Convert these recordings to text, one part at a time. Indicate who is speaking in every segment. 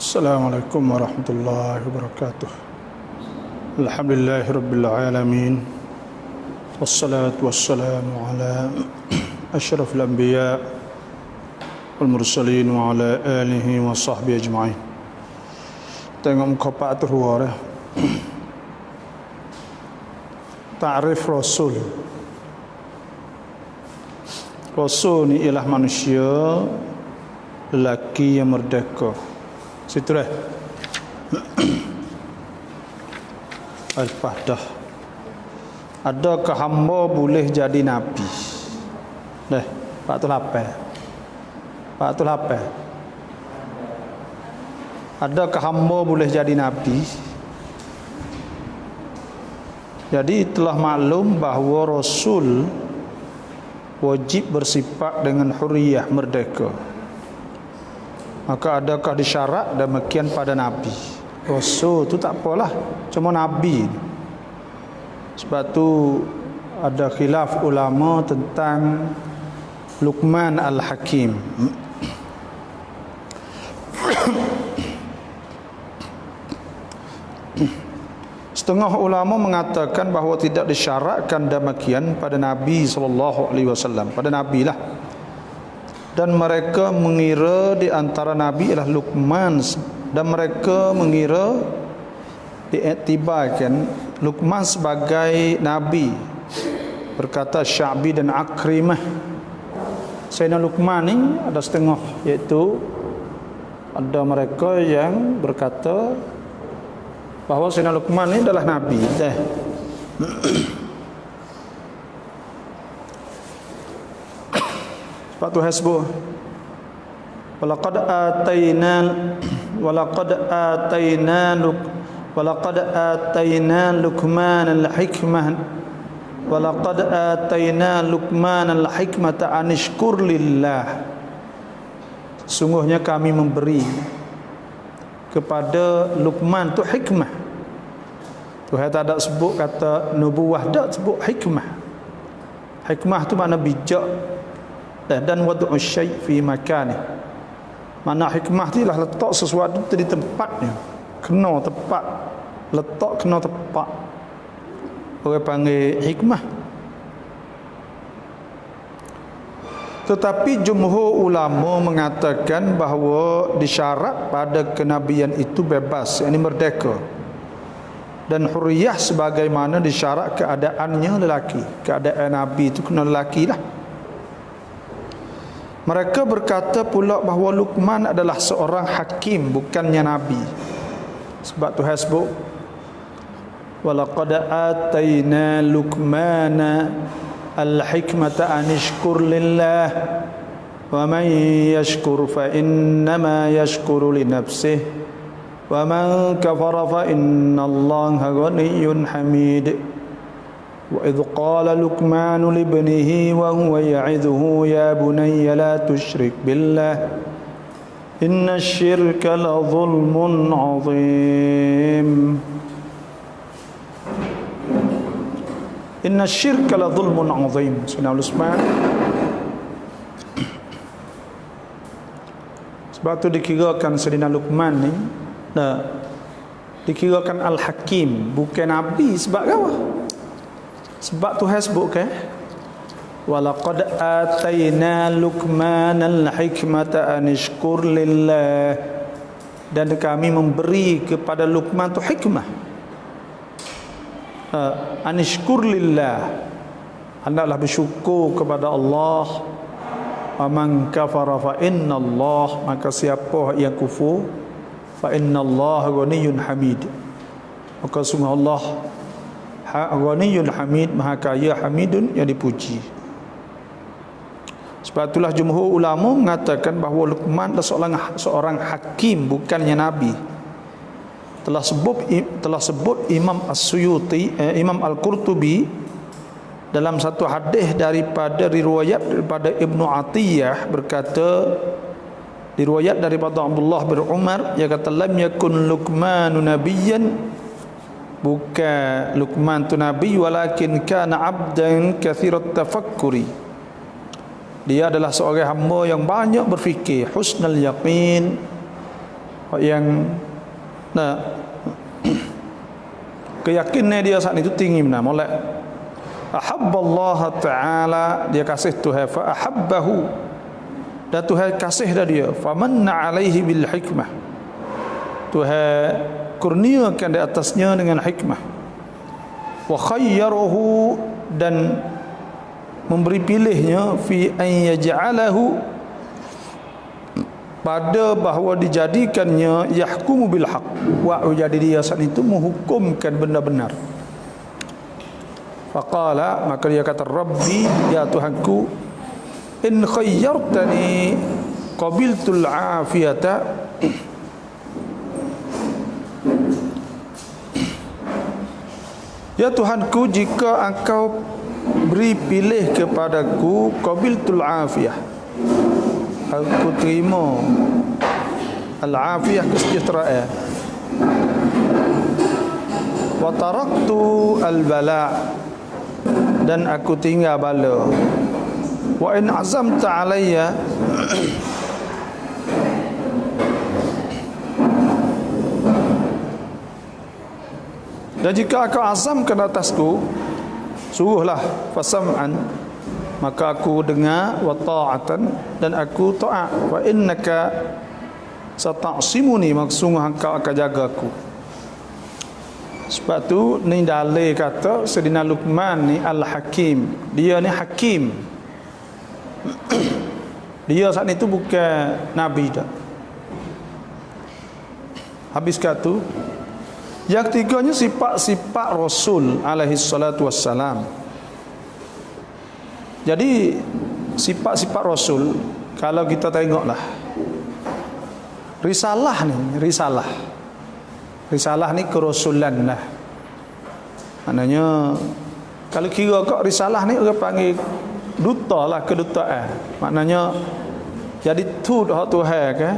Speaker 1: Assalamualaikum warahmatullahi wabarakatuh. Alhamdulillahirabbil alamin. Wassalatu wassalamu ala asyrafil anbiya wal mursalin wa ala alihi wa sahbihi ajma'in. Tengok muka Pak Atur Ta'rif Rasul. Rasul ni ialah manusia lelaki yang merdeka. Situ dah. Al-Fahdah. Adakah hamba boleh jadi nabi? Dah, Pak tu lapar. Pak tu lapar. Adakah hamba boleh jadi nabi? Jadi telah maklum bahawa Rasul wajib bersifat dengan hurriyah, merdeka. Maka adakah disyarat demikian pada Nabi? Rasul tu tak apalah, cuma Nabi. Sebab tu ada khilaf ulama tentang Luqman Al-Hakim. Setengah ulama mengatakan bahawa tidak disyaratkan demikian pada Nabi SAW, pada Nabi lah. Dan mereka mengira di antara Nabi ialah Luqman, dan mereka mengira diiktibarkan Luqman sebagai Nabi. Berkata Sya'bi dan Akrimah. Sayyidina Luqman ni ada setengah, iaitu ada mereka yang berkata bahawa Sayyidina Luqman ni adalah Nabi. Sebab tu hasbuh walaqad atayna Luqman al-hikmah walaqad atayna Luqman al-hikmata anishkur lillah. Sungguhnya kami memberi kepada Luqman tu hikmah. Tuhan tak ada sebut kata nubuwah, dak sebut hikmah. Hikmah tu makna bijak dan wad'u syai' fi makani. Mana hikmah tu ialah letak sesuatu di tempatnya, kena tepat, letak kena tepat. Orang panggil hikmah. Tetapi jumhur ulama mengatakan bahawa disyarat pada kenabian itu bebas, yakni merdeka. Dan hurriyah sebagaimana disyarat keadaannya lelaki. Keadaan Nabi itu kena lelaki lah. Mereka berkata pula bahawa Luqman adalah seorang hakim, bukannya Nabi. Sebab Tuhan sebut walaqad atayna Luqmana al-hikmata anishkur lillah wa man yashkur fa innama yashkuru li nafsihi wa man kafara fa innallaha ghaniyyun hamid. وإذ قال لقمان لابنه وهو يعظه يا بني لا تشرك بالله إن الشرك لظلم عظيم إن الشرك لظلم عظيم. Sayyidina Luqman. Sebab tu dikirakan Sayyidina Luqman ni dikirakan Al-Hakim, bukan Nabi. Sebab apa? Sebab Tuhan sebut kan walaqad atayna Luqman al-hikmata anishkur lillah, dan kami memberi kepada Luqman tu hikmah. Anishkur lillah, hendaklah bersyukur kepada Allah. Wa man kafara fa innallah, maka siapa yang kufur fa innallaha ghaniyyun hamid, maka sungguh Allah Ghaniyun Hamid, maha kaya, Hamidun, yang dipuji. Sebab itulah jumhur ulama mengatakan bahawa Luqman adalah seorang hakim, bukannya Nabi. Telah sebut Imam As-Suyuti, Imam Al-Qurtubi dalam satu hadis daripada Ibnu Atiyah, berkata diriwayat daripada Abdullah bin Umar, dia kata lam yakun Luqmanu nabiyyan, bukan Luqman tu Nabi, walakin kana abdan kathirat tafakkuri. Dia adalah seorang hamba yang banyak berfikir, husnul yaqin, yang keyakinan dia saat itu tinggi benar. Molek ahabballah ta'ala, dia kasih Tuhan, fa ahabbahu, dan Tuhan kasih dah dia, famanna alaihi bil hikmah, Tuhan kurniakan di atasnya dengan hikmah, wa khayyarahu, dan memberi pilihnya, fi an yaj'alahu, pada bahawa dijadikannya, yahkumu bil haq, wa jadi dia saat itu menghukumkan benar-benar. Faqala, maka dia kata, Rabbi, ya Tuhanku, in khayyartani qabiltul afiyata, ya Tuhanku, jika engkau beri pilih kepadaku, qabiltul afiyah, aku terima al-afiyah, kesejahteraan, wa taraktu al-bala, dan aku tinggal bala, wa in azamta alayya, dan jika aku azamkan atasku, suruhlah, fasam'an, maka aku dengar, wa ta'atan, dan aku taat, wa innaka sata'simuni, maksudnya engkau akan jagaku. Sebab tu ni dalil kata Sayyidina Luqman ni al-hakim, dia ni hakim. Dia saat itu bukan nabi dah. Habis kata yang ketiganya sifat-sifat Rasul alaihi salatu wassalam. Jadi sifat-sifat Rasul, kalau kita tengoklah risalah ni kerasulan lah. Maknanya kalau kira kok risalah ni orang panggil duta lah, kedutaan. Maknanya jadi tu hak Tuhan kan.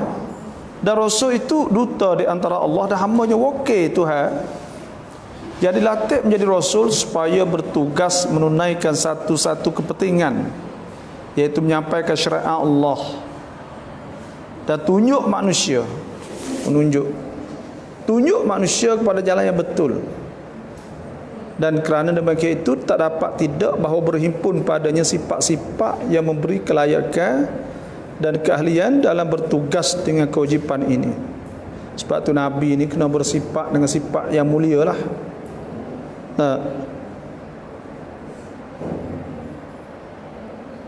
Speaker 1: Dan Rasul itu duta di antara Allah dan hamba-Nya, wakil Tuhan. Jadi latih menjadi Rasul supaya bertugas menunaikan satu-satu kepentingan, iaitu menyampaikan syariat Allah dan tunjuk manusia kepada jalan yang betul. Dan kerana demikian itu tak dapat tidak bahawa berhimpun padanya sifat-sifat yang memberi kelayakan dan keahlian dalam bertugas dengan kewajipan ini. Sebab tu Nabi ni kena bersifat dengan sifat yang mulia lah.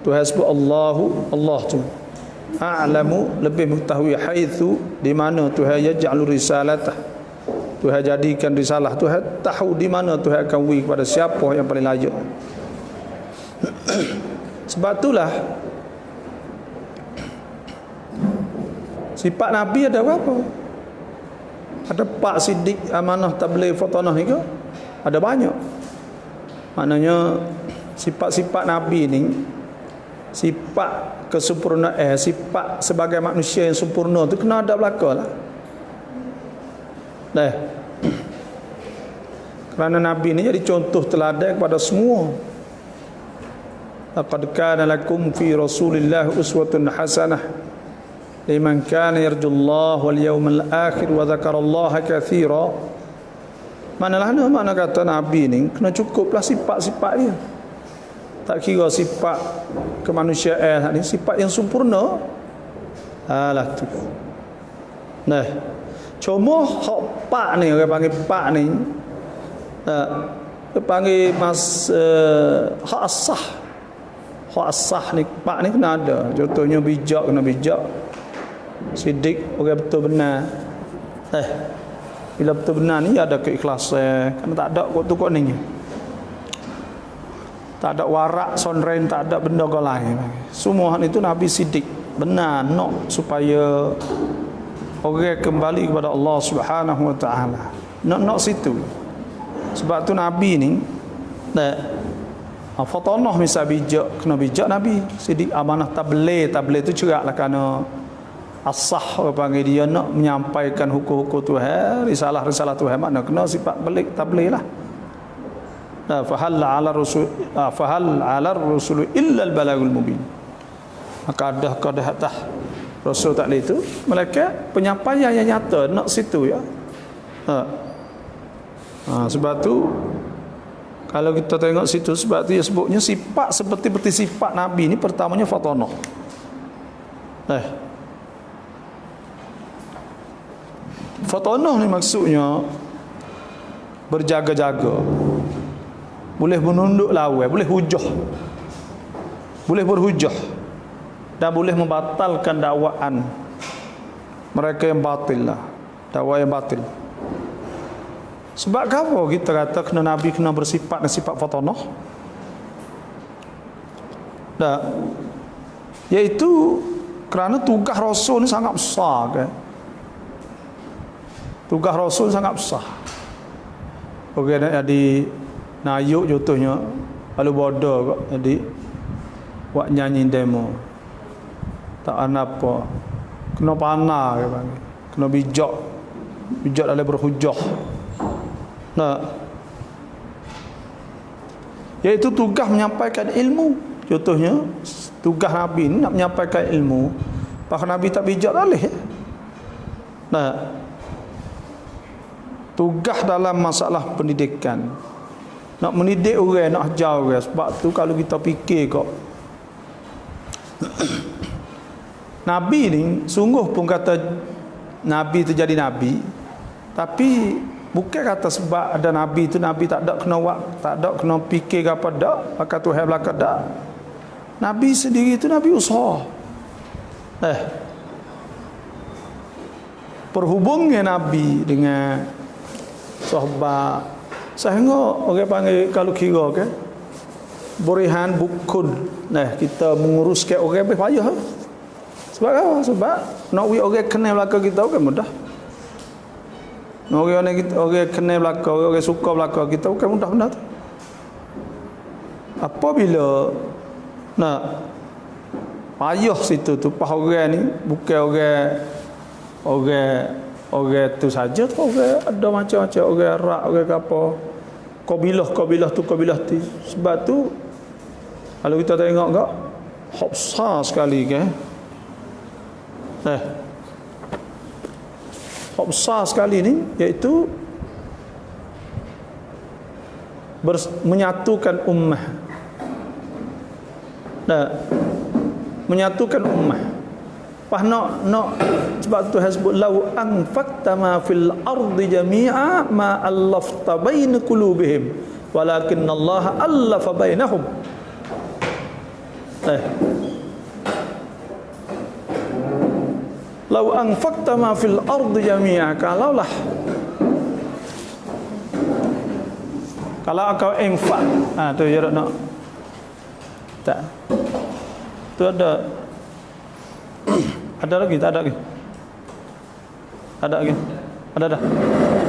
Speaker 1: Tuhan sebut Allah tu a'lamu, lebih mengetahui, haitsu, di mana Tuhan yaj'alu risalatah, Tuhan jadikan risalah, Tuhan tahu di mana Tuhan akan beri kepada siapa yang paling layak. Sebab itulah sifat Nabi ada berapa? Ada pak sidik, amanah, tabligh, fatanah ni ke? Ada banyak. Maknanya sifat-sifat Nabi ni, sifat kesempurnaan, sifat sebagai manusia yang sempurna tu kena ada belaka lah. Kerana Nabi ni jadi contoh teladan kepada semua. Laqad kana lakum fi Rasulillah uswatun hasanah liman kana yarjullaha wal yawmal akhir wa dzakarallaha katsira. Mana kata Nabi ni kena cukuplah sifat-sifat dia. Tak kira sifat kemanusiaan ni, sifat yang sempurna. Alah tu. Cuma hak pak ni, orang panggil pak ni, dia panggil hak asah. Hak asah ni, pak ni kena ada. Contohnya bijak, kena bijak. Sidik, orang betul benar. Bila betul benar ni ada keikhlasan. Kerana tak ada kok ni. Tak ada warak, sonren, tak ada benda kau lain. Semua itu Nabi sidik, benar, nak supaya orang kembali kepada Allah Subhanahu Wa Taala. Nak situ. Sebab tu Nabi ni, fatanah misal bijak, kena bijak Nabi. Sidik, amanah, tabligh tu ceraklah kerana asah, orang panggil dia nak menyampaikan hukum-hukum Tuhan, risalah-risalah Tuhan, makna kena sifat tabligh lah. Fahal 'ala rasul illa al-balagul mubin. Maka adakah dah Rasul tak boleh itu. Malaikat penyampaian yang nyata nak situ ya. Sebab tu kalau kita tengok situ, sebab tu dia sebutnya sifat seperti sifat Nabi ni pertamanya fatanah. Fatanah ni maksudnya berjaga-jaga, boleh menunduk lawan, boleh hujah, boleh berhujah, dan boleh membatalkan dakwaan mereka yang batil lah, dakwah yang batil. Sebab apa kita kata kena Nabi kena bersifat dan sifat fatanah? Iaitu kerana tugas Rasul ni sangat besar kan? Tugas Rasul sangat besar. Okey, nak jadi nayuk contohnya, kalau bodoh kok jadi buat nyanyi demo. Tak ada apa. Kena panah ke panggil. Kena bijak. Bijak dalam berhujah. Iaitu tugas menyampaikan ilmu. Contohnya tugas Nabi ni nak menyampaikan ilmu. Pak Nabi tak bijak boleh ya? Tugas dalam masalah pendidikan, nak mendidik orang, nak ajar orang. Sebab tu kalau kita fikir kok Nabi ni sungguh pun kata Nabi tu jadi Nabi, tapi bukan kata sebab ada Nabi tu Nabi tak ada kena tak ada kena fikir apa dak, maka Tuhan belaka dak. Nabi sendiri tu Nabi usaha. Perhubungan Nabi dengan sahabat sehingga orang panggil kalau kira kan berihan bukun. Kita menguruskan orang lebih payah. Sebab apa? Sebab nak orang kenal belaka kita kan mudah. Orang kenal belaka, orang suka belaka kita bukan mudah benda tu. Apabila nak payah situ tu pas orang ni bukan orang tu saja tu, orang ada macam-macam, orang Arab, orang apa, kabilah tu kabilah tu. Sebab tu kalau kita tengok tak hak besar sekali kan. Hak besar sekali ni iaitu menyatukan ummah. Menyatukan ummah. Pas nak sebab tu sebut lau anfaqta ma fil ardi jami'a ma allafta baina qulubihim walakin Allah allafa bainahum. Lau anfaqta ma fil ardi jami'a, kalau kau infak, tu ya nak tak tu ada lagi, tak ada lagi, ada lagi, ada dah,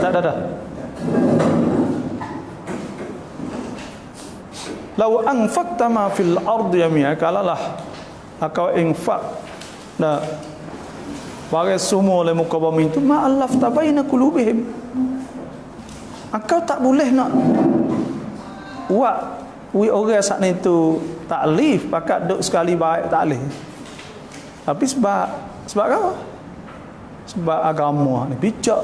Speaker 1: tak ada dah. Lau anfaqta ma fil ardi jami'a, kalau kau infak bagai semua oleh muka bumi itu ma'allafta baina qulubihim, engkau tak boleh nak buat orang saat itu taklif pakat duk sekali baik tak boleh. Tapi sebab apa? Sebab agama ni bijak.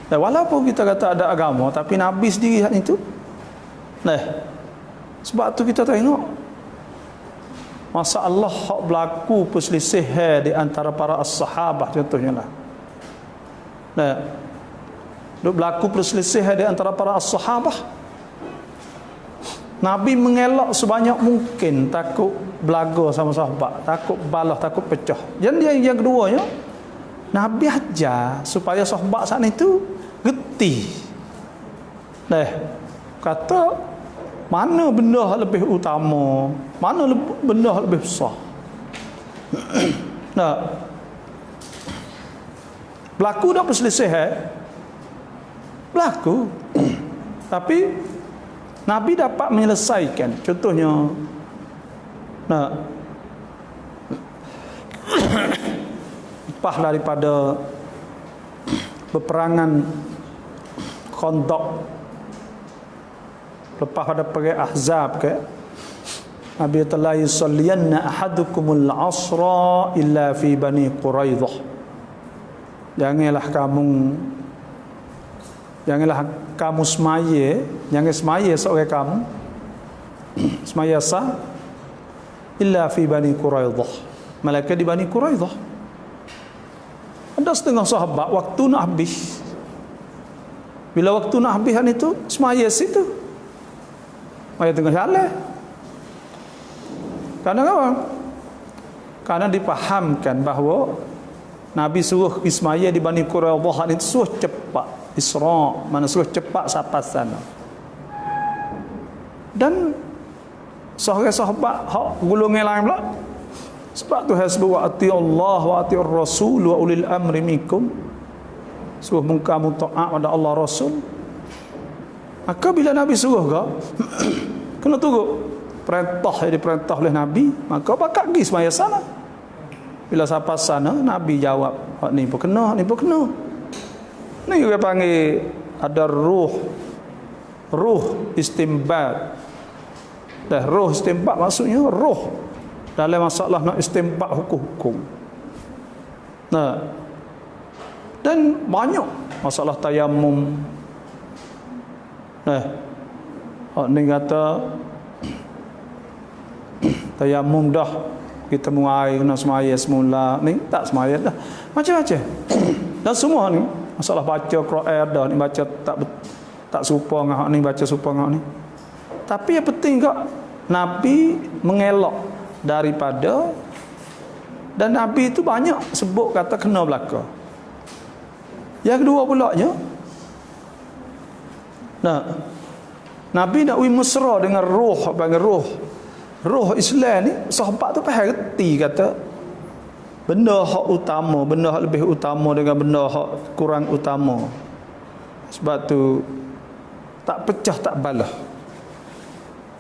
Speaker 1: Dan walaupun kita kata ada agama, tapi Nabi sendiri saat itu sebab tu kita tengok masa Allah hak berlaku perselisihan di antara para sahabat contohnya lah. Duk berlaku perselisihan di antara para sahabat. Nabi mengelak sebanyak mungkin, takut belaga sama sahabat, takut balah, takut pecah. Jadi yang keduanya, Nabi ajar supaya sahabat saat itu geti. Kata mana benda lebih utama, mana benda lebih besar. Berlaku dah perselisihan, berlaku. Tapi Nabi dapat menyelesaikan. Contohnya lepas daripada peperangan Khandaq, lepas pada perang Ahzab ke, Nabi telah yusalliyanna ahadukumul asra illa fi Bani Quraidah. Janganlah kamu semaya, jangan semaya seorang kamu semaya sah illa fi Bani Quraidah, malaikat di Bani Quraidah. Ada setengah sahabat waktu nak habis, bila waktu nak habis itu semaya situ, semaya tengah jalan. Karena dipahamkan bahawa Nabi suruh Ismail di Bani Quraidah itu suruh cepat Isra, mana suruh cepat sampai sana. Dan seorang sahabat hak golongan lain pula, sebab tu hasbu wa ati Allah wa ati Rasul wa ulil amri minkum, suruh kamu taat pada Allah Rasul. Maka bila Nabi suruh kena tunggu perintah yang diperintah oleh Nabi, maka bakal pergi semaya sana. Bila sampai sana Nabi jawab, hak ni pun kena, ni pun kena. Ni kita panggil ada ruh istimbat. Dah ruh istimbat maksudnya ruh dalam masalah nak istimbat hukum-hukum. Nah, dan banyak masalah tayamum. Nah, hak ni kata tayamum dah kita mulai kena semaya semula, ni tak semaya dah. Macam-macam. Dan semua ni masalah baca Quran dah, ni baca tak serupa dengan hak ni, baca serupa dengan hak ni. Tapi yang penting Nabi mengelak daripada, dan Nabi itu banyak sebut kata kena belaka. Yang kedua pula nya, Nabi nak mesra dengan roh, panggil roh Islam ni. Sahabat tu faham reti kata benda hak utama, benda hak lebih utama dengan benda hak kurang utama. Sebab tu tak pecah tak balah.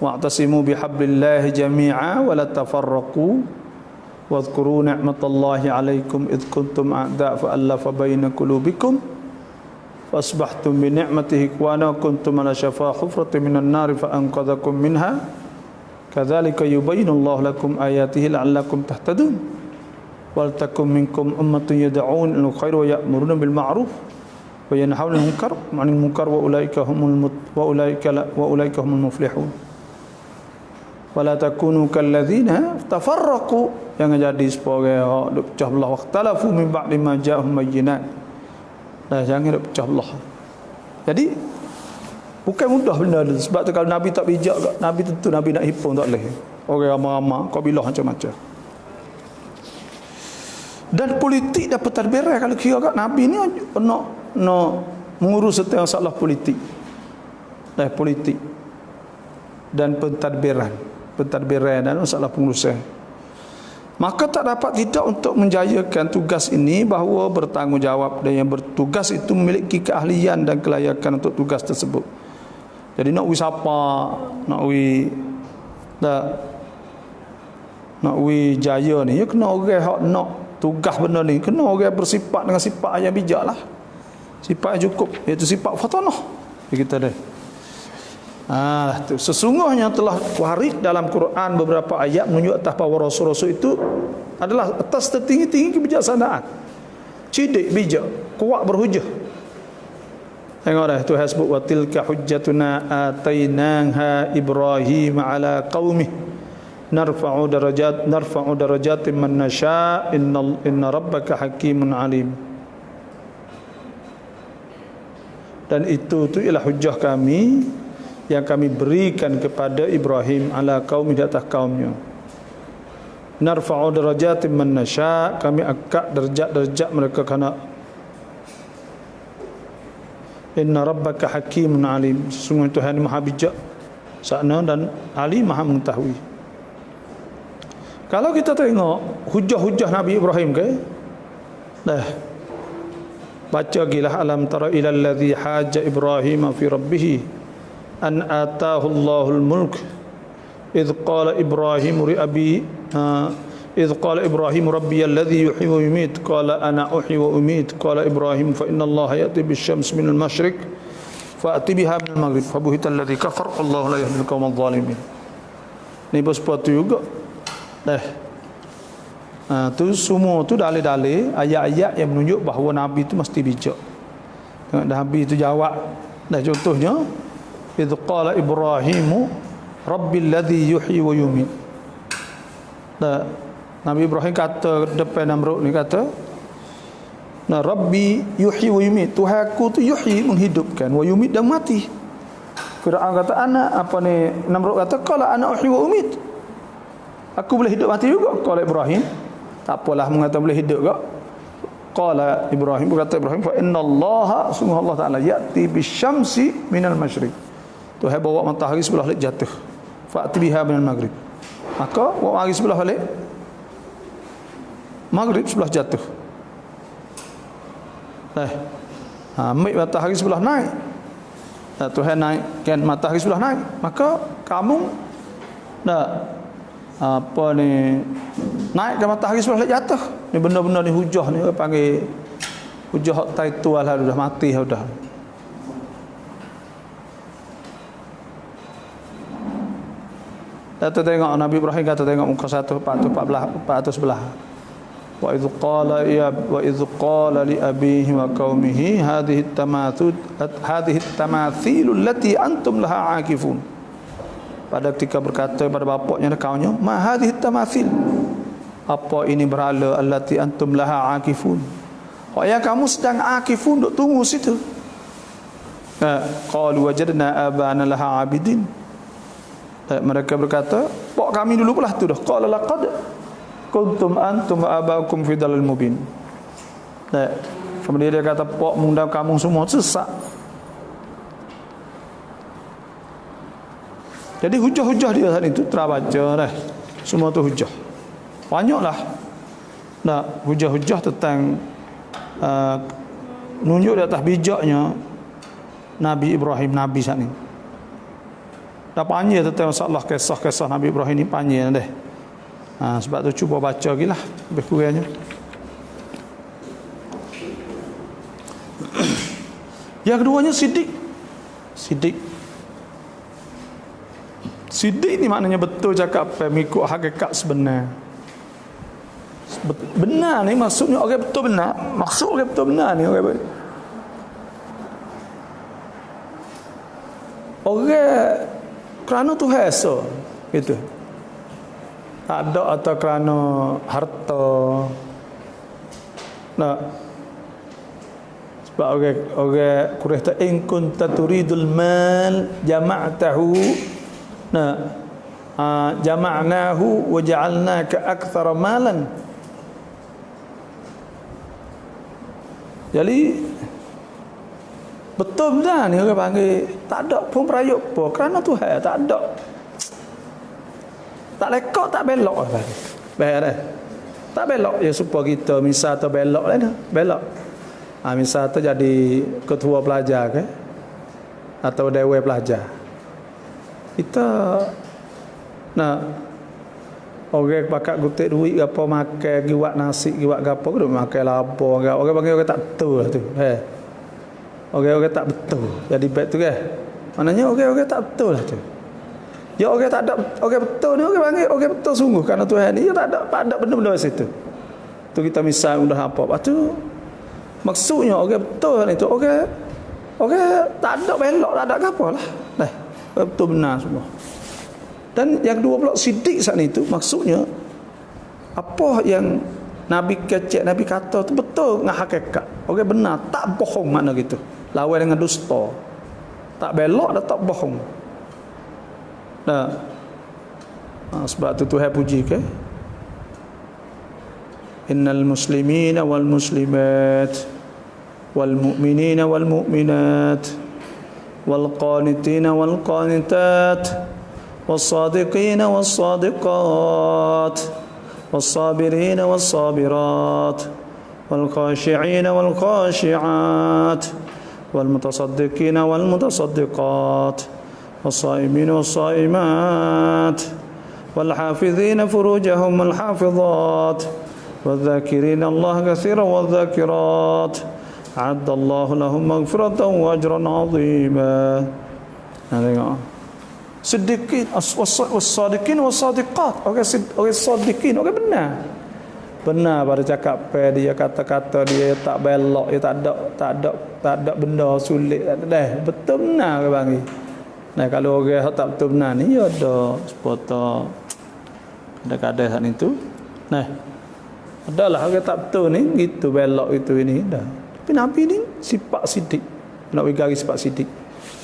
Speaker 1: Wa'tasimu bihablillahi jami'a wa la tafarraqu wadhkuru ni'matallahi 'alaikum id kuntum a'da' fa'alafa baina qulubikum fasbahtum bi ni'matihi ikhwana kuntum ala shafa hufratin minan nar fa'anqadhakum minha kadzalika yubayyinullahu lakum ayatihi la'allakum tahtadun wal takum minkum ummatun yad'un ila khair wa ya'muruna bil ma'ruf wa yanhauna 'anil munkar wa ulaika humul muflihun. Wala takunu kalladzina tafarraqu, jangan jadi sebagai hak pecah belah waqtalafu min ba'di ma ja'ahum bayyinat. Dah jangan pecah belah. Jadi bukan mudah benda tu. Sebab tu kalau Nabi tak bijak, Nabi tentu Nabi nak hipung tak boleh. Orang ramai-ramai kabilah macam-macam. Dan politik dapat terberai kalau kira Nabi ni nak mengurus setiap masalah politik. Dah politik dan pentadbiran dan masalah pengurusan. Maka tak dapat tidak untuk menjayakan tugas ini bahawa bertanggungjawab, dan yang bertugas itu memiliki keahlian dan kelayakan untuk tugas tersebut. Jadi nak wi siapa, nak wi jaya ni, ya kena orang hak nak tugas benda ni, kena orang bersifat dengan sifat yang bijak lah, sifat yang cukup, iaitu sifat fatanah. Kita dah. Sesungguhnya telah warid dalam Quran beberapa ayat menunjuk atas bahawa rasul-rasul itu adalah atas tertinggi-tinggi kebijaksanaan, cidik bijak, kuat berhujah. Tengok dah, Tuhan sebut wa tilka hujjatuna atainaha Ibrahim ala qaumih narfa'u darajatin man nasha inna rabbaka hakimun alim. Dan itu ialah hujjah kami yang kami berikan kepada Ibrahim ala qaumi, di atas kaumnya. Narfa'u darajatin man nasha, kami angkat derajat mereka kerana inna rabbaka hakimun alim, sesungguhnya Tuhan maha bijak sana dan alim, maha mengetahui. Kalau kita tengok hujah-hujah Nabi Ibrahim baca gilah alam tara ilal ladzi haja Ibrahim fi rabbih an ataahu Allahul mulk idh qala Ibrahim rabbi alladhi yuhyi wa yumiit qala ana uhyi wa umiit qala Ibrahim fa inna Allah ya'ti bisyamsi minal masyriq fa'ti biha minal maghrib fa buhita alladhi kafar Allahu la yahdil qawmal zalimin. Ni pun sepatu juga. Tu semua tu dalil-dalil ayat-ayat yang menunjuk bahawa Nabi tu mesti bijak. Tengok Nabi tu jawab. Contohnya idz qala Ibrahimu rabbil ladzi yuhyi wa yumiit. Nabi Ibrahim kata depan Namrud ni kata, Rabbi yuhyi wa yumiit, Tuhanku tu yuhyi menghidupkan, wa yumiit dan mati. Firaun kata Namrud kata qala ana uhyi wa umiit. Aku boleh hidup mati juga. Qala Ibrahim, tak apalah mengata boleh hidup juga. Qala Ibrahim, berkata Ibrahim, fa innallaha, sungguh Allah Taala ya'ti bisyamsi minal masyriq. Tuhan bawa matahari sebelah balik jatuh. Fa'ti biha minal maghrib. Maka bawa matahari sebelah balik maghrib sebelah jatuh. Ambil matahari sebelah naik. Tuhan naikkan matahari sebelah naik. Maka kamu naikkan matahari sebelah balik jatuh. Ni benda-benda ni hujah ni orang panggil hujah hak taitual lah, dah mati dah. Kita tengok Nabi Ibrahim kata, tengok muka 1:411. Wa idz qala li abihi wa qaumihi hadhihi at-tamathil allati antum laha akifun. Pada ketika berkata pada bapaknya dan kaumnya, ma hadhihi at-tamathil, apa ini berhala allati antum laha akifun, yang kamu sedang akifun, duk tunggu situ. Qalu wajadna abana laha abidin. Mereka berkata, pak kami dulu pula tu dah. Qala laqad kuntum antum abaukum fi dalal mubin. Kemudian dia kata, pak mengundang kamu semua sesat. Jadi hujah-hujah dia saat itu terbaca dah. Semua tu hujah. Banyaklah. Hujah-hujah tentang nunjuk di atas bijaknya Nabi Ibrahim, Nabi saat ini. Dah panjang tentang masalah kisah-kisah Nabi Ibrahim ni panjang dah. Sebab tu cuba baca lagi lah lebih kurangnya. Yang keduanya Siddiq ni maknanya betul cakap apa, mengikut hakikat sebenar. Benar ni maksudnya orang betul benar. Maksud orang betul benar ni orang kerana Tuhan so gitu. Tak ada atau kerana harta. Sebab orang Quraisy ta in kunta turidul mal jama'tahu jama'nahu wa ja'alnaka aktsara malan. Jadi betul benar ni orang panggil tak ada pun perayuk apa kerana Tuhan, tak ada. Tak lekok, tak belok apa. Baik dah. Tak belok ya supaya kita misal tu belok lah dah. Belok. Misal tu jadi ketua pelajar ke atau dewan pelajar. Kita orang pakat gutik duit gapo makan giwak nasi giwak gapo ke makan lapo orang panggil orang tak betul lah tu. Orang-orang tak betul. Jadi baik tu kan. Maknanya orang-orang tak betul lah tu. Ya orang tak ada, orang betul ni orang panggil orang betul sungguh kerana Tuhan ni tak ada benda-benda di situ. Tu kita misal mudah apa. Lepas tu maksudnya orang betul ni tu orang tak ada belok, tak ada apa lah. Betul benar semua. Dan yang kedua pula Siddiq saat itu maksudnya apa yang Nabi kecek, Nabi kata tu betul dengan hakikat. Orang benar, tak bohong makna gitu. Lawan dengan dusta. Tak belok dan tak bohong. Sebab tu Tuhan puji ke? Innal muslimina wal muslimat wal mu'minina wal mu'minat wal qanitina wal qanitat was sadiqina was sadiqat والصابرين والصابرات والخاشعين والخاشعات والمتصدقين والمتصدقات والصائمين والصائمات والحافظين فروجهم والحافظات والذاكرين الله كثيرا والذاكرات أعد الله لهم مغفرة وأجرا عظيما. Siddiqin was-sadiqin was-sadiqat. Orang sadiqin, orang benar. Benar pada cakap dia, kata-kata dia tak belok, dia tak ada benda sulit, tak ada. Betul benar ke bang. Nah, kalau orang tak betul benar ni ya ada sepotong ada kadang saat itu. Nah, adalah orang tak betul ni gitu belok itu ini dah. Tapi Nabi ni sifat sidik. Nak garis sifat sidik.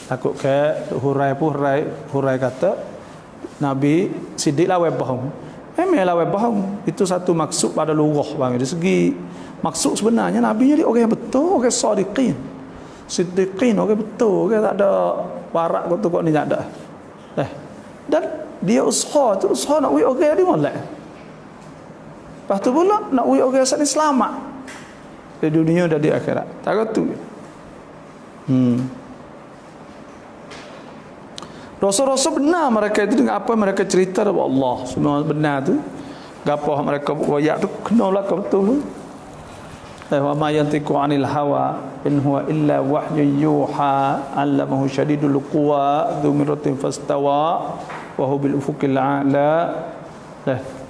Speaker 1: Takut ke hurai kata Nabi sidik lah bohong. Memanglah bohong. Itu satu maksud pada lurah bang. Dari segi maksud sebenarnya Nabi jadi orang yang betul, orang sadiqin. Siddiqin, orang betul, orang tak ada warak kau ni tak ada. Dan dia usaha nak wui orang dia molek. Lepas tu pula nak wui orang asal ni selamat di dunia dan di akhirat. Tak tu. Rasul-rasul benar mereka itu dengan apa mereka cerita kepada Allah. Semua benar tu. Gapo mereka wayak tu kena belaka betul. Wa ma yantiqu 'anil hawa in huwa illa wahyu yuha 'allamahu shadidul quwa dzu miratin fastawa wa huwa bil ufuqil a'la.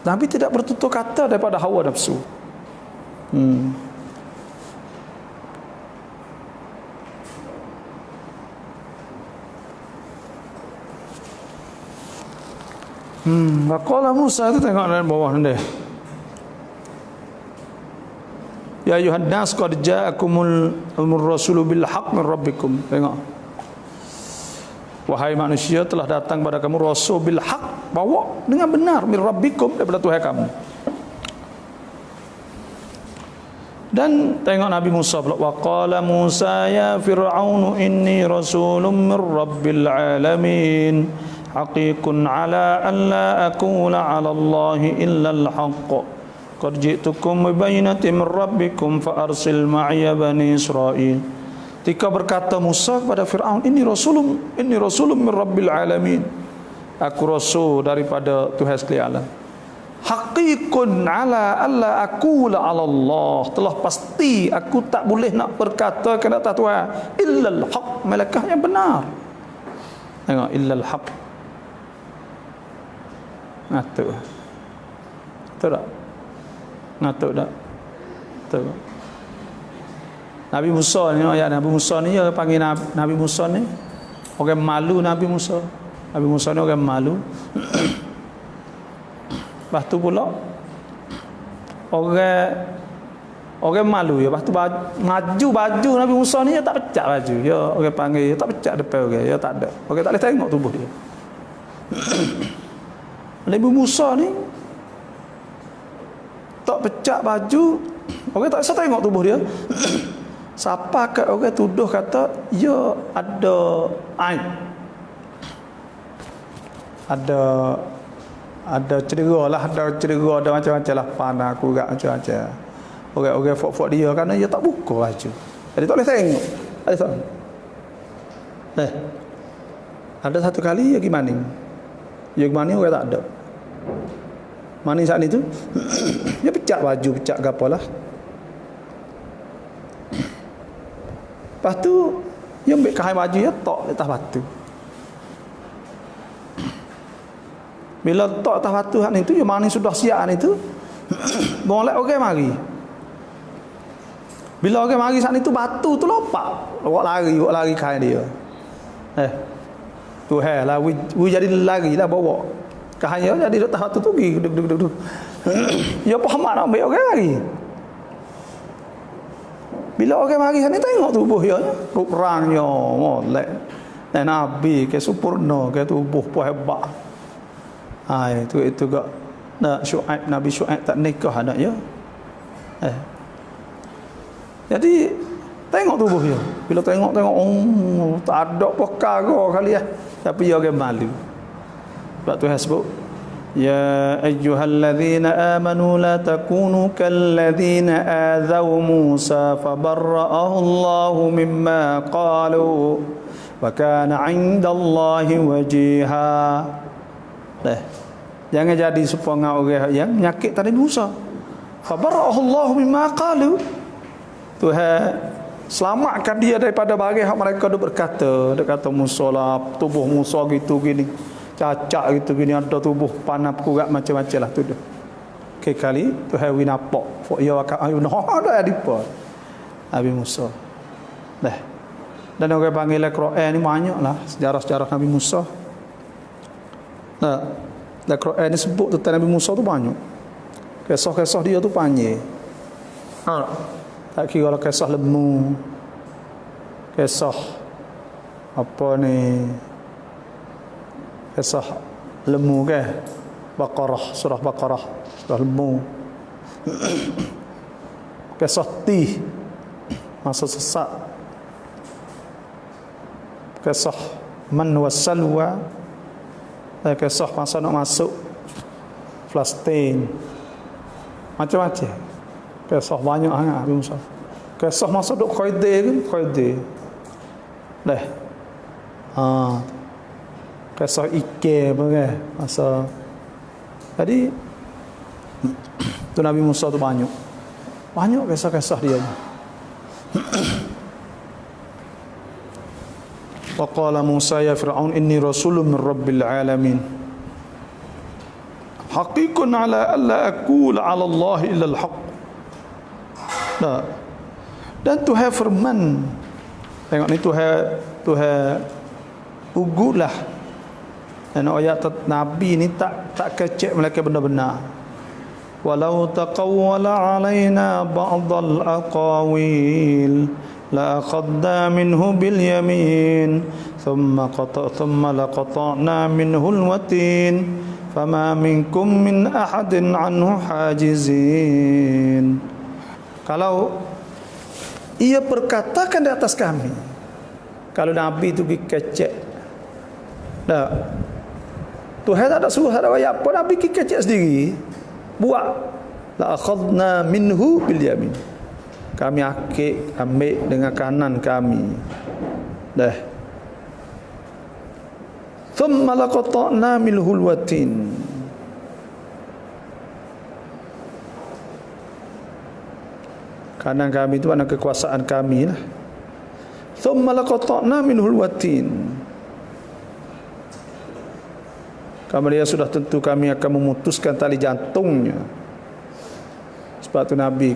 Speaker 1: Nabi tidak bertutur kata daripada hawa nafsu. Waqala Musa itu tengok dalam bawah ni. Ya ayuhan nas qad ja'akumul rasulu bil haqq min rabbikum. Tengok. Wahai manusia, telah datang pada kamu rasul bil haqq, bawa dengan benar min rabbikum, daripada Tuhan kamu. Dan tengok Nabi Musa pula, waqala Musa ya fir'aun inni rasulun min rabbil alamin. Haqiqun ala an la aqula ala Allahi illa al-haqq. Qad ji'tukum bibayinatin min rabbikum fa arsil ma'iya bani Israil. Ketika berkata Musa kepada Fir'aun, ini rasulun min rabbil alamin. Aku rasul daripada Tuhan sekalian alam. Haqiqun ala an la aqula ala Allah. Telah pasti aku tak boleh nak berkata ke atas Tuhan illa al-haqq, malakah yang benar. Tengok, illa al-haqq. Ngatuk. Betul tak? Ngatuk tak? Betul. Nabi Musa ni, ayat Nabi Musa ni, dia panggil Nabi Musa ni orang malu. Nabi Musa ni orang malu. Lepas tu pula orang malu ya. Lepas tu baju Nabi Musa ni dia tak pecah baju. Ya orang panggil dia tak pecah depan orang. Ya tak ada. Orang tak boleh tengok tubuh dia. Nabi Musa ni tak pecah baju, orang tak bisa tengok tubuh dia. Siapa kat orang tuduh kata ya ada aib, ada cedera lah, ada macam-macam lah, panah aku gak macam-macam. Orang fok-fok dia kerana dia tak buka baju, jadi tak boleh tengok. Ada satu kali dia pergi maning. Yang mana orang tak ada. Mana saat itu dia pecah baju, pecah gapalah. Lepas tu dia ambil kain baju dia tok atas batu. Bila tok atas batu hak itu, yang mana sudah siap itu, molek orang mari. Bila orang mari saat itu, batu tu lompat, awak lari kain dia. Tu lah, jadi lari lah bawa. Kahanya jadi duk tahu tu pergi duk. Ya paham nak ambil orang lari. Bila orang mari sana tengok tubuh dia, rup rangnya molek. Dan Nabi ke sempurna ke tubuh pun hebat. Itu gak nak Nabi Syuaib tak nikah anaknya. Jadi tengok tubuh dia. Bila tengok tak ada perkara kali ya. Tapi dia orang malu. Sebab Tuhan sebut, ya ayyuhalladzina amanu la takunu kalladzina adzaw Musa fabarra'ahu Allahu mimma qalu wa kana 'indallahi wajiha. Jangan jadi serupa orang yang menyakit tadi Musa. Fabarra'ahu Allahu mimma qalu. Tuhan selamatkan dia daripada barang hak mereka berkata. Dia kata Musa lah, tubuh Musa gitu gini. Cacak gitu gini ada tubuh panap kuat macam-macam lah tu dah. Ke kali tu hawi napak. Fok ya ayu noh ada adipa. Nabi Musa. Dah. Dan orang panggil Al-Quran ni banyaklah sejarah-sejarah Nabi Musa. Nah, Al-Quran ni sebut tentang Nabi Musa tu banyak. Kisah-kisah dia tu panjang. Tak kira kisah lemu. Kisah apa ni? Kisah lemu ke? Baqarah, surah Baqarah, surah lemu. Kisah tih, masa sesat. Kisah man wa salwa. Kisah masa nak masuk Palestin. Macam-macam. Kisah banyak sangat Nabi Musa. Kisah masa duk Khadir. Dah. Kisah ikan apa kan masa jadi tu Nabi Musa tu banyak kisah-kisah dia. Wa qala Musa ya Fir'aun inni rasulun min rabbil alamin haqiqun ala alla aqul ala Allah illa al-haq. Dan Tuhan firman, tengok ni Tuhan ugulah. Dan ayat Nabi ni tak kecek mereka benar-benar. Walau taqawwala alaina ba'dal aqawil la akhadna minhu bil yamin thumma laqata'na minhu al-watin fama minkum min ahadin anhu hajizin. Kalau ia perkatakan di atas kami, kalau Nabi itu kecek, dah Tuhan tak ada suruh, tak ada ayat apa, Nabi kecek sendiri buat. La akhadna minhu bil yamin, kami ambil dengan kanan kami. Dah. Thumma laqata'na minhu al-watin, kanan kami itu mana kekuasaan kami lah. Thumma laqata'na minhu al-watin, kemudian sudah tentu kami akan memutuskan tali jantungnya. Sebab tu Nabi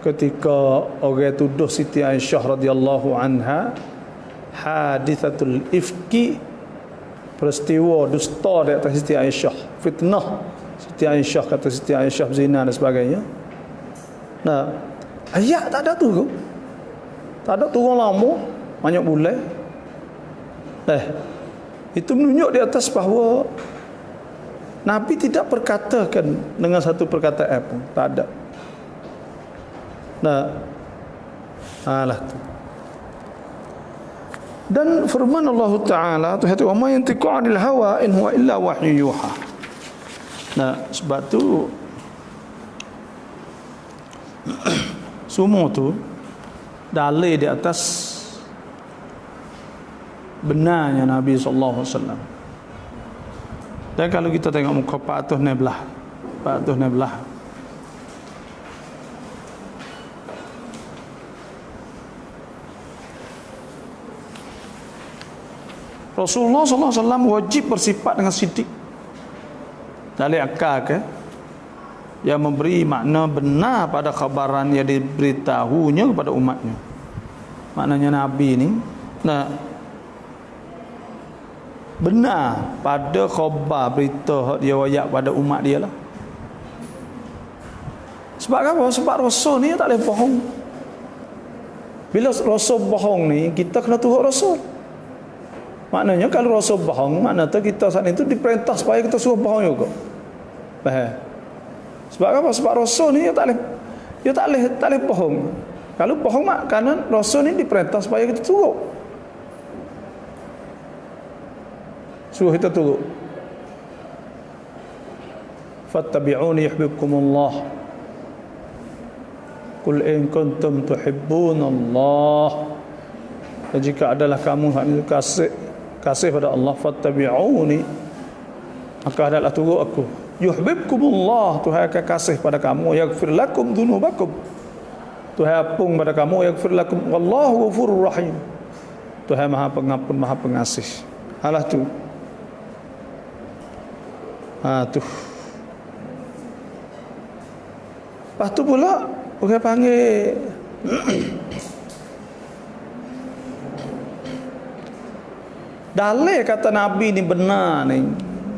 Speaker 1: ketika orang tuduh Siti Aisyah radhiyallahu anha hadithatul ifki, peristiwa dusta di atas Siti Aisyah, fitnah Siti Aisyah, kata Siti Aisyah berzina dan sebagainya. Nah, ayat tak ada turun. Tak ada turun lama, banyak bulan. Itu menunjuk di atas bahawa Nabi tidak perkatakan dengan satu perkataan pun, tak ada. Alah tu. Dan firman Allah Taala tu hati wa ma yantiqu 'anil hawa in huwa illa wahyu yuha. Sebab tu semua tu dalil di atas benarnya Nabi sallallahu alaihi wasallam. Dan kalau kita tengok muka 416 Rasulullah sallallahu alaihi wasallam wajib bersifat dengan sidik. Dalil akal ke yang memberi makna benar pada khabaran yang diberitahunya kepada umatnya. Maknanya Nabi ni benar pada khabar berita dia wayak pada umat dia lah. Sebab apa? Sebab Rasul ni tak boleh bohong. Bila Rasul bohong ni, kita kena turut Rasul. Maknanya kalau Rasul bohong, maknanya kita saat itu diperintah supaya kita suruh bohong juga. Faham? Sebab apa? Sebab Rasul ni tak boleh bohong. Kalau bohong mak kanan Rasul ni diperintah supaya kita turut. Suruh kita turut. Fattabi'uni yuhibbukumullah. Qul in kuntum tuhibbunallah. Dan jika adalah kamu kasih pada Allah, fattabi'uni, maka adalah turut aku. Yuhibbukumullah, Tuhan akan kasih pada kamu. Yaghfir lakum dhunubakum, Tuhan ampun pada kamu. Yaghfir lakum, wallahu ghafurur rahim. Tuhan Maha Pengampun, Maha Pengasih. Alah tu. Tu. Lepas tu pula orang panggil dalil kata Nabi ni benar ni.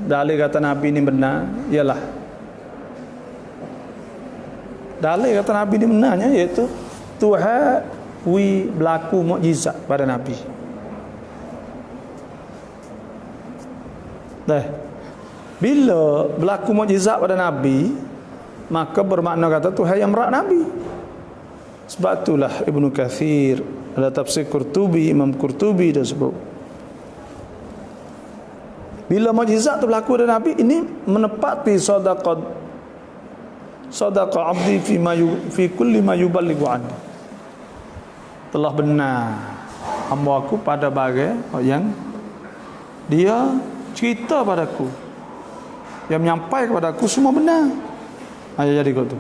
Speaker 1: Dalil kata Nabi ni benar ialah dalil kata Nabi ni benarnya iaitu Tuhan berlaku mukjizat pada Nabi. Bila berlaku mukjizat pada Nabi, maka bermakna kata Tuhan yang merak Nabi. Sebab itulah Ibnu Katsir ada tafsir Qurtubi, Imam Qurtubi dah sebut. Bila mukjizat tu berlaku pada Nabi, ini menepati sadaqah abdi fi kulli ma yuballighu anhu. Telah benar hamba aku pada bagai yang dia cerita padaku, yang menyampaikan kepada aku semua benar. Ayat jadi kau tu.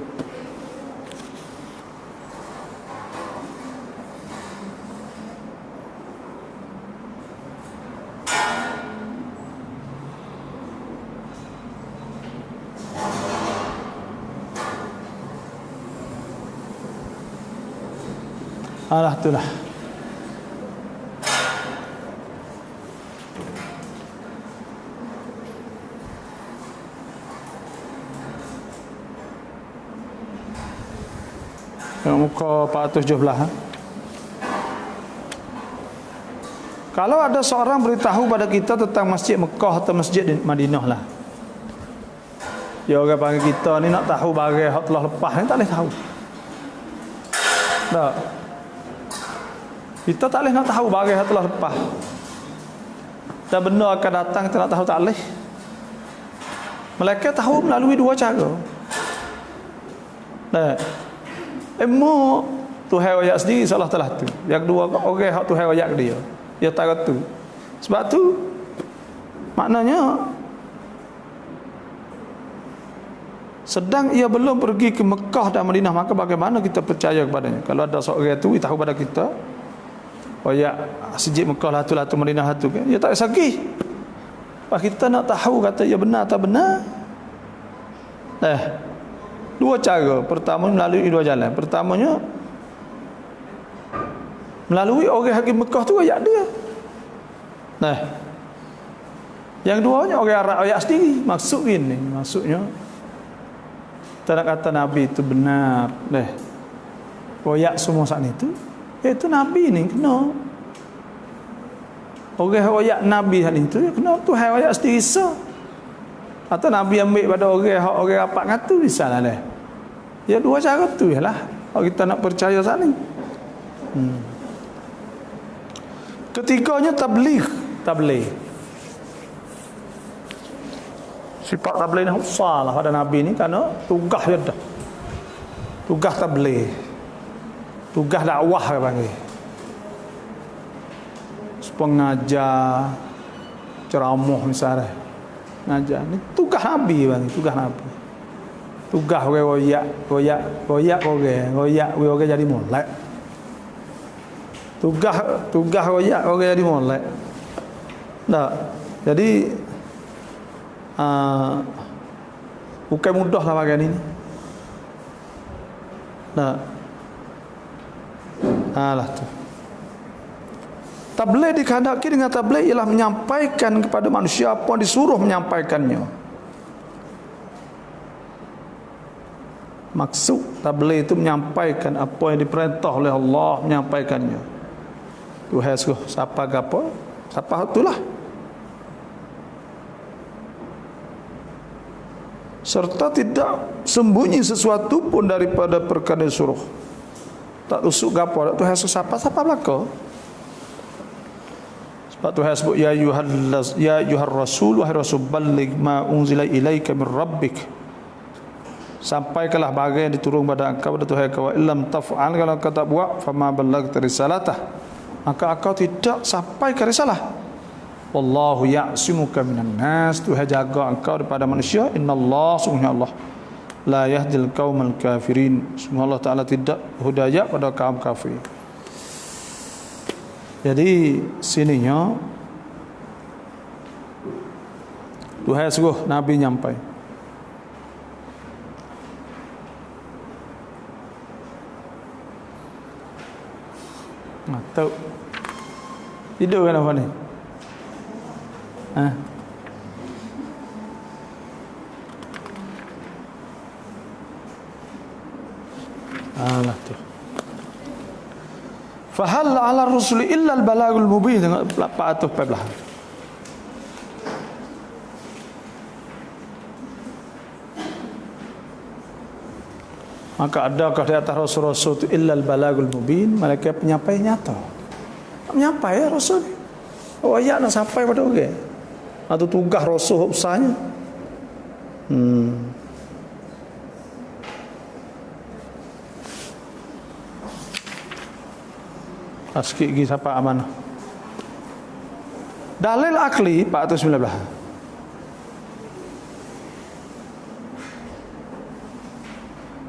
Speaker 1: Alah itulah. Muka 417. Kalau ada seorang beritahu pada kita tentang masjid Mekah atau masjid Madinah lah, dia orang panggil kita ni nak tahu barang hak telah lepas ni, tak boleh tahu. Tak. Kita tak boleh nak tahu barang hak telah lepas. Dan benda akan datang kita nak tahu tak boleh. Mereka tahu melalui dua cara. Ilmu Tuhan royak sendiri salah telah tu. Yang kedua orang hak Tuhan royak dia. Dia tahu tu. Sebab tu maknanya sedang ia belum pergi ke Mekah dan Madinah, maka bagaimana kita percaya kepadanya? Kalau ada seorang tu tahu pada kita royak masjid Mekah lah tu Madinah tu kan, dia tak sagi. Pak kita nak tahu kata ia benar atau benar. Dua cara. Pertama melalui dua jalan. Pertamanya melalui orang hakim Mekah tu ayat dia. Yang keduanya orang Arab ayat sendiri. Maksud ini, maksudnya tak nak kata Nabi itu benar. Ayat semua saat itu, itu Nabi ni kena. Orang ayat Nabi saat itu kena Tuhan ayat sendiri sah. Atau Nabi ambil pada orang rapat ngatu bisa lah. Ya dua cara tu lah kalau kita nak percaya saat ni. Ketiganya tabligh. Sifat tabligh ni besar lah pada Nabi ni, kerana tugas dia dah. Tugas tabligh. Tugas dakwah dia panggil. Pengajar ceramah misalnya. Ngajar ni tugas Nabi bang, tugas Nabi. Tugas orang orang jadi molek. Tugas orang jadi molek. Tak. Jadi bukan mudah lah bagian ini. Tak. Alah tu. Tabligh dikehendaki dengan tabligh ialah menyampaikan kepada manusia apa yang disuruh menyampaikannya. Maksud tabligh itu menyampaikan apa yang diperintah oleh Allah, menyampaikannya. Tuhan suruh siapa ke apa, siapa itulah. Serta tidak sembunyi sesuatu pun daripada perkara disuruh. Tak tusuk ke apa, Tuhan suruh siapa belaka. Sebab Tuhan sebut ya ayyuhar rasul wahai rasul balligh ma unzila ilaika min rabbik. Sampaikanlah barang yang diturun pada engkau pada Tuhan kau. Illam taf'al, kalau kau tak buat, fama ballaghta risalatah, maka engkau tidak sampai ke risalah. Wallahu ya'simuka minan nas, Tuhan jaga engkau daripada manusia. Innallaha, sungguhnya Allah, la yahdil qaumal kafirin, sungguh Allah Ta'ala tidak hidayah pada kaum kafir. Jadi sininya Tuhan suruh Nabi nyampai. Tahu tidur kan apa ni? Alah tu. Fahal ala rasul illa al balagul mubin, tengok 414. Maka adakah di atas rasul-rasul itu illa al balagul mubin, mereka penyampai nyata. Penyampai ya rasul. Oh ayat nak sampai pada orang. Atau tugas rasul usahanya. Sikit lagi siapa amanah. Dalil akli 419.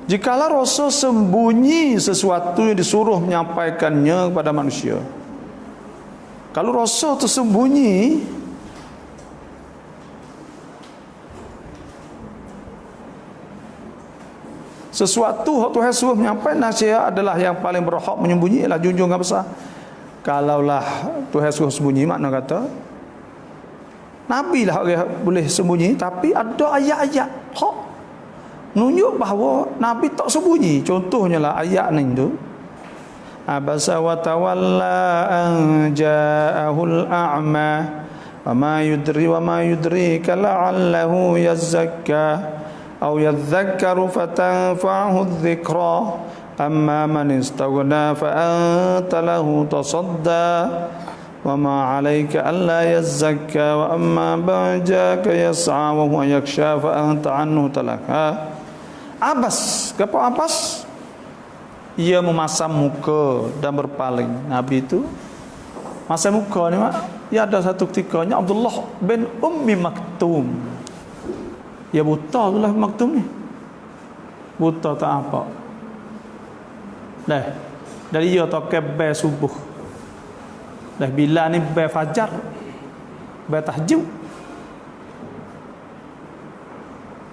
Speaker 1: Jikalau Rasul sembunyi sesuatu yang disuruh menyampaikannya kepada manusia. Kalau Rasul itu sembunyi, sesuatu Tuhan suruh menyampaikan nasihat adalah yang paling berhak menyembunyi, ialah junjung yang besar. Kalaulah Tuhan suruh sembunyi, makna kata Nabi lah orang boleh sembunyi, tapi ada ayat-ayat hak menunjuk bahawa Nabi tak sembunyi. Contohnya lah ayat ni tu, abasa wa tawalla an ja'ahul a'ma wa ma yudrika la'allahu yazakka aw yadhakkaru fatanfa'ahu adh-dhikra amma man istaghna fa anta lahu tasadda wa ma 'alayka alla yazakka wa amma ba'jaka yas'a wa huwa yakhsha fa anta 'anhu talaka. Abbas, kenapa Abbas? Ia memasam muka dan berpaling. Nabi itu masam muka ni, ya ada satu ketikanya Abdullah bin Ummi Maktum. Ya buta tu lah Maktum ni. Buta tak apa. Dah. Dari ia toke bel subuh. Dah bila ni bel fajar. Bel tahajud.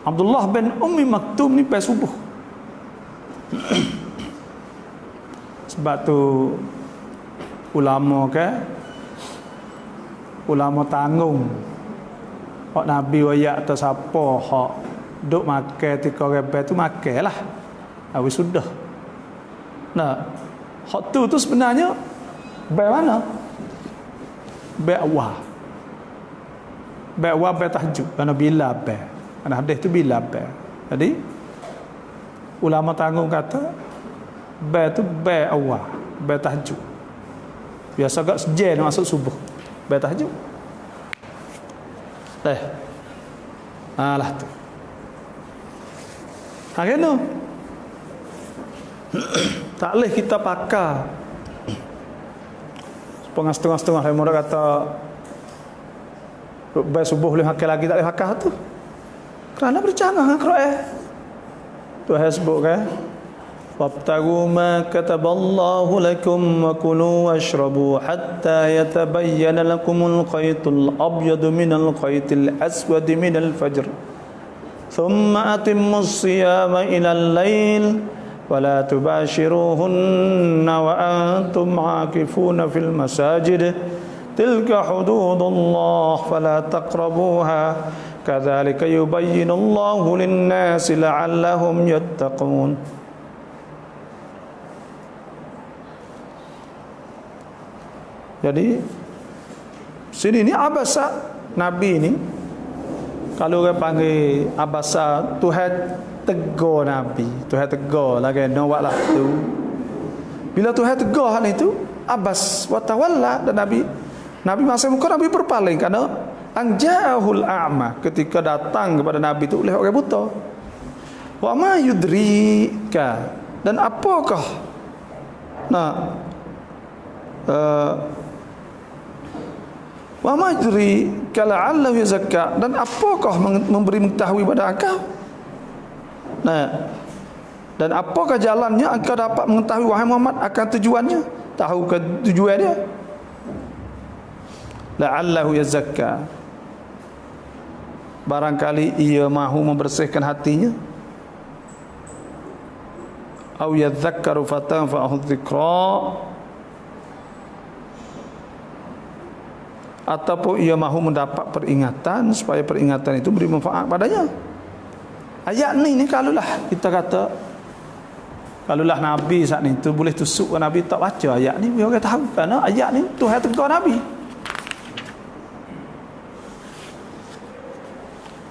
Speaker 1: Abdullah bin Ummi Maktum ni bel subuh. Sebab tu ulama tanggung hak Nabi wayak atau siapa hak duk makan tika rebel tu makanlah. Habis sudah. Nah, hak tu sebenarnya bel mana? Bel awal. Bel awal bel tahajud. Kerana bila bel. Kerana hadis tu bila bel. Jadi ulama tanggung kata bel tu bel awal, bel tahajud. Biasa agak sejen masuk subuh. Bel tahajud. Alah tu. Kena. Tak boleh kita pakar. Setengah-setengah mereka kata bel subuh boleh makan lagi, tak boleh pakar tu. Kerana bercanggah dengan Quran. Tuhan sebut kan, wabtagu ma kataballahu lakum wa kulu washrabu hatta yatabayyana lakumul khaytul abyadu minal khaytil aswadi minal fajr thumma atimmus siyama ilal lail wa la tubashiruhunna wa antum aakifuna fil masajid tilka hududullah fala taqrabuha kadzalika yubayyinullahu lin-nasi la'allahum yattaqun. Jadi sini ni abasa Nabi ni, kalau orang panggil abasa, Tuhan tegur Nabi, Tuhan tegur lagi nak lah tu. Bila Tuhan tegur hal itu, abas wa tawalla, dan Nabi masa muka Nabi berpaling kerana anja'ahul a'ma, ketika datang kepada Nabi itu oleh orang buta. Wa ma yudrika, dan apakah wa ma yudrika la'allahu yazakka, dan apakah memberi mengetahui pada engkau, dan apakah jalannya engkau dapat mengetahui wahai Muhammad akan tujuannya, tahu ke tujuan dia. la'allahu yazakka, barangkali ia mahu membersihkan hatinya, au yadhakkaru fatanfa'ahu dzikra, ataupun ia mahu mendapat peringatan supaya peringatan itu beri manfaat padanya. Ayat ni kalulah kita kata, kalulah Nabi saat ni tu boleh tusuk Nabi tak baca ayat ni, dia orang tahu kerana ayat ni Tuhan tegur Nabi.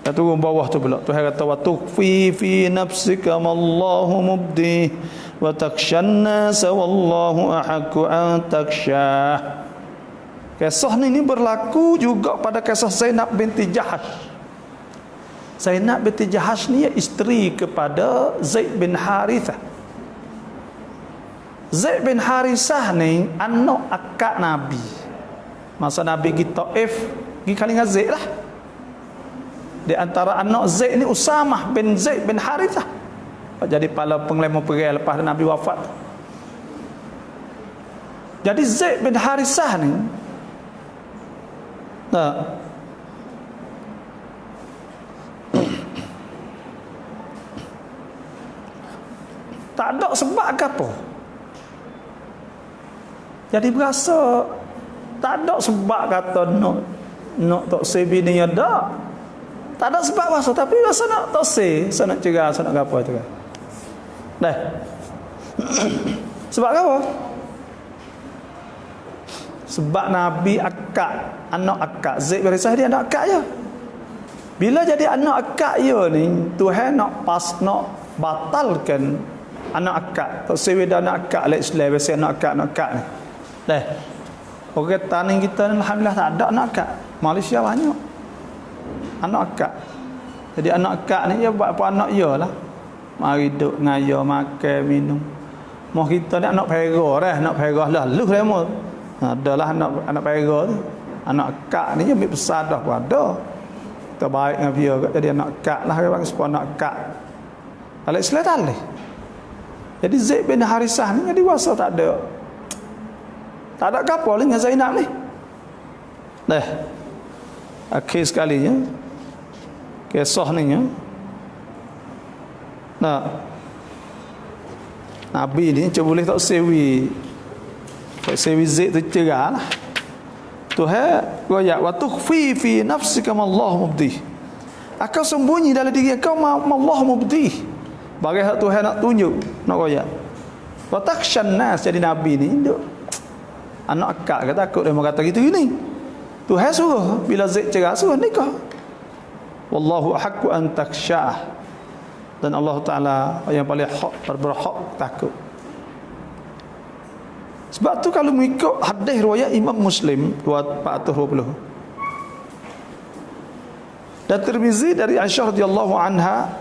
Speaker 1: Dan turun bawah tu pula Tuhan kata wa tukhfi fi nafsika ma Allahu mubdi wa takshan nas wallahu ahaqqu an takshah. Kisah ni berlaku juga pada kisah Zainab binti Jahash. Zainab binti Jahash ni isteri kepada Zaid bin Harithah. Zaid bin Harithah ni anak akak Nabi. Masa Nabi pergi Taif, pergi kali dengan Zaid lah. Di antara anak Zaid ni Usamah bin Zaid bin Harithah, jadi kepala penglima perang lepas Nabi wafat. Jadi Zaid bin Harithah ni tak ada sebab ke apa, jadi berasa tak ada sebab kata nak tak sebi ni ada. Tak ada sebab masa, tapi masa nak tosir, masa nak cerah, masa nak apa tu kan. Dah. Sebab apa? Sebab Nabi akak, anak akak. Zaid bin Harithah dia anak akak je. Bila jadi anak akak dia ni, Tuhan nak batalkan anak akak. Tak sewi dah anak akak lah Islam, biasa anak akak ni. Dah. Orang tanah kita ni alhamdulillah tak ada anak akak. Malaysia banyak anak akak. Jadi anak akak ni dia buat apa anak dia lah. Mari duduk ngaya, makan, minum. Mau kita ni anak pera dah, anak pera lalu dah mau. Adalah anak pera tu. Anak akak ni dia ambil besar dah pun ada. Kita baik dengan dia jadi anak akak lah, orang sebut anak akak. Kalau Islam tak boleh. Jadi Zaid bin Harithah ni jadi wasa tak ada apa dengan Zainab ni. Dah. Akhir sekalinya kisah ni ya. Nabi ni cuba boleh tak sewi Zaid tu cerah lah. Tuhan royak wa tukhfi fi nafsika ma Allah mubdi, akan sembunyi dalam diri kau ma Allah mubdi, bagi hak Tuhan nak tunjuk, nak royak. Wa takshan nas, jadi Nabi ni duk anak akak kata takut dia mau kata gitu gini. Tuhan suruh bila Zaid cerah suruh nikah. Wallahu ahaqqu an takshah, dan Allah Taala yang paling hak, berhak takut. Sebab tu kalau mengikut hadis riwayat Imam Muslim 420 dan Tirmizi dari Aisyah radhiyallahu anha,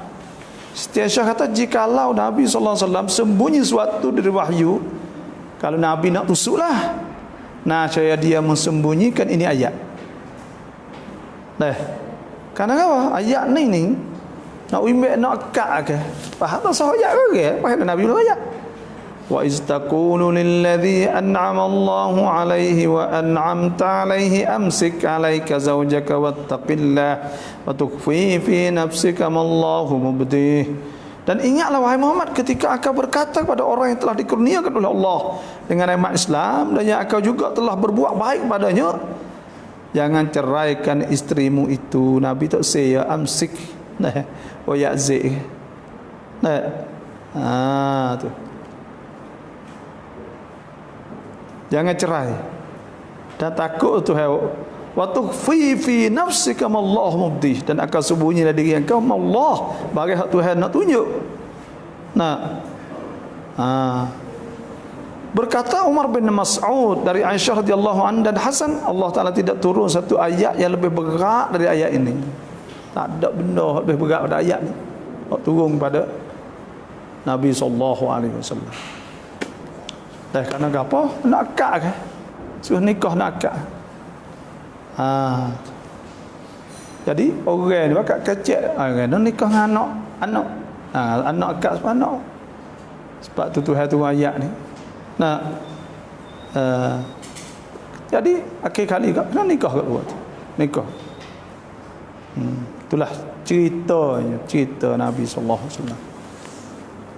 Speaker 1: Aisyah kata jikalau Nabi sallallahu alaihi wasallam sembunyi sesuatu dari wahyu, kalau Nabi nak tusuklah, nah saya dia mensembunyikan ini ayat. Dah. Karena apa? Ayat ni nak umbek nak akak ke? Faham tak sah ayat ke? Faham Nabi bilang ayat. Wa istaqulu lilladzi an'ama Allahu 'alaihi wa an'amta 'alaihi amsik 'alaika zawjaka wattaqillah wa tukhfi fi nafsika ma Allahu mubdih. Dan ingatlah wahai Muhammad ketika engkau berkata kepada orang yang telah dikurniakan oleh Allah dengan nikmat Islam dan yang engkau juga telah berbuat baik padanya, jangan ceraikan isterimu itu. Nabi tak saya amsik nah wa ya'zi nah tu, jangan cerai dan takut tu wa tukhfi fi nafsika ma Allah mubdi, dan akan sembunyi dari diri engkau ma Allah, bagi hak Tuhan nak tunjuk. Berkata Umar bin Mas'ud dari Aisyah radhiyallahu anha dan Hasan, Allah Taala tidak turun satu ayat yang lebih berat dari ayat ini. Tak ada benda lebih berat pada ayat ni. Turun pada Nabi sallallahu alaihi wasallam. Dah kerana apa? Nak akad ke? Suruh nikah nak akad. Jadi orang ni bakal kecil, orang nak nikah dengan anak. Anak akad sebab anak. Sebab tu Tuhan tu ayat ni. Jadi akhir kali kena nikah kat luar tu. Nikah. Itulah cerita Nabi sallallahu alaihi wasallam.